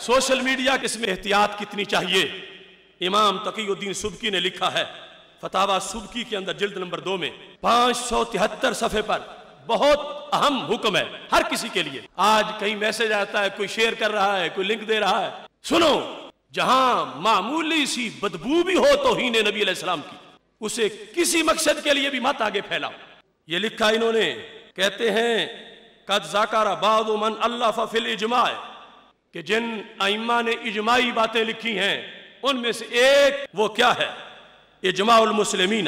Social media اس میں احتیاط کتنی چاہیے؟ امام تقی الدین سبکی نے لکھا ہے فتاوی سبکی کے اندر جلد نمبر 2 میں 573 صفحے پر بہت اہم حکم ہے ہر کسی کے لیے۔ آج کہیں میسج آتا ہے، کوئی شیئر کر رہا ہے، کوئی لنک دے رہا ہے، سنو، جہاں معمولی سی بدبو بھی ہو توہین نبی علیہ السلام کی، اسے کسی مقصد کے لیے بھی مت آگے پھیلاؤ۔ یہ لکھا انہوں نے، کہتے ہیں قد ذکر بعض من الف فی الاجماع، کہ جن ائمہ نے اجماعی باتیں لکھی ہیں ان میں سے ایک وہ کیا ہے؟ اجماع المسلمین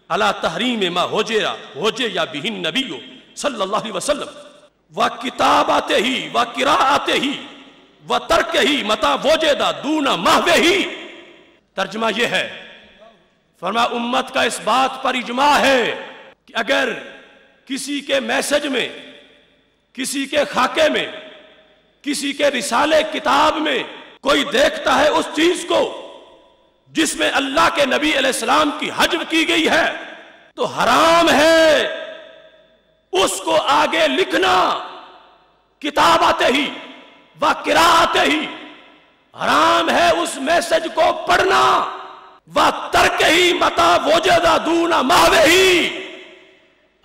علی تحریم ما حجر بہ النبی صلی اللہ علیہ وسلم و کتاباتہ و قراءتہ و ترکہ متی وجد دون محوہ۔ ترجمہ یہ ہے، فرمایا امت کا اس بات پر اجماع ہے کہ اگر کسی کے میسج میں، کسی کے خاکے میں، کسی کے رسالے کتاب میں کوئی دیکھتا ہے اس چیز کو جس میں اللہ کے نبی علیہ السلام کی حجب کی گئی ہے، تو حرام ہے اس کو آگے لکھنا، کتاب آتے ہی و قراءت ہی، حرام ہے اس میسج کو پڑھنا، و ترک ہی متی وجد دون محوہ،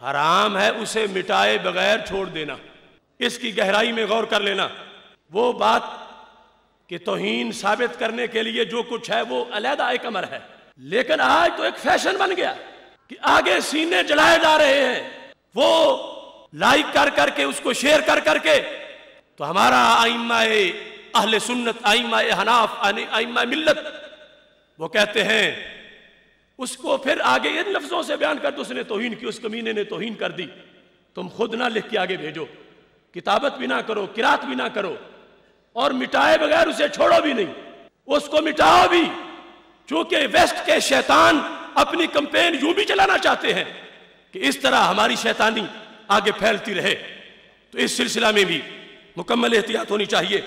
حرام ہے اسے مٹائے بغیر چھوڑ دینا۔ اس کی گہرائی میں غور کر لینا۔ وہ بات کہ توہین ثابت کرنے کے لیے جو کچھ ہے وہ علیحدہ ایک امر ہے، لیکن آج تو ایک فیشن بن گیا کہ آگے سینے جلائے جا رہے ہیں، وہ لائک کر کے اس کو شیئر کر کے۔ تو ہمارا ائمہ اہل سنت، ائمہ حناف، ائمہ ملت، وہ کہتے ہیں اس کو پھر آگے ان لفظوں سے بیان کر، تو اس نے توہین کی، اس کمینے نے توہین کر دی، تم خود نہ لکھ کے آگے بھیجو، کتابت بھی نہ کرو، قرات بھی نہ کرو، اور مٹائے بغیر اسے چھوڑو بھی نہیں، اس کو مٹاؤ بھی، چونکہ ویسٹ کے شیطان اپنی کمپین یوں بھی چلانا چاہتے ہیں کہ اس طرح ہماری شیطانی آگے پھیلتی رہے۔ تو اس سلسلہ میں بھی مکمل احتیاط ہونی چاہیے۔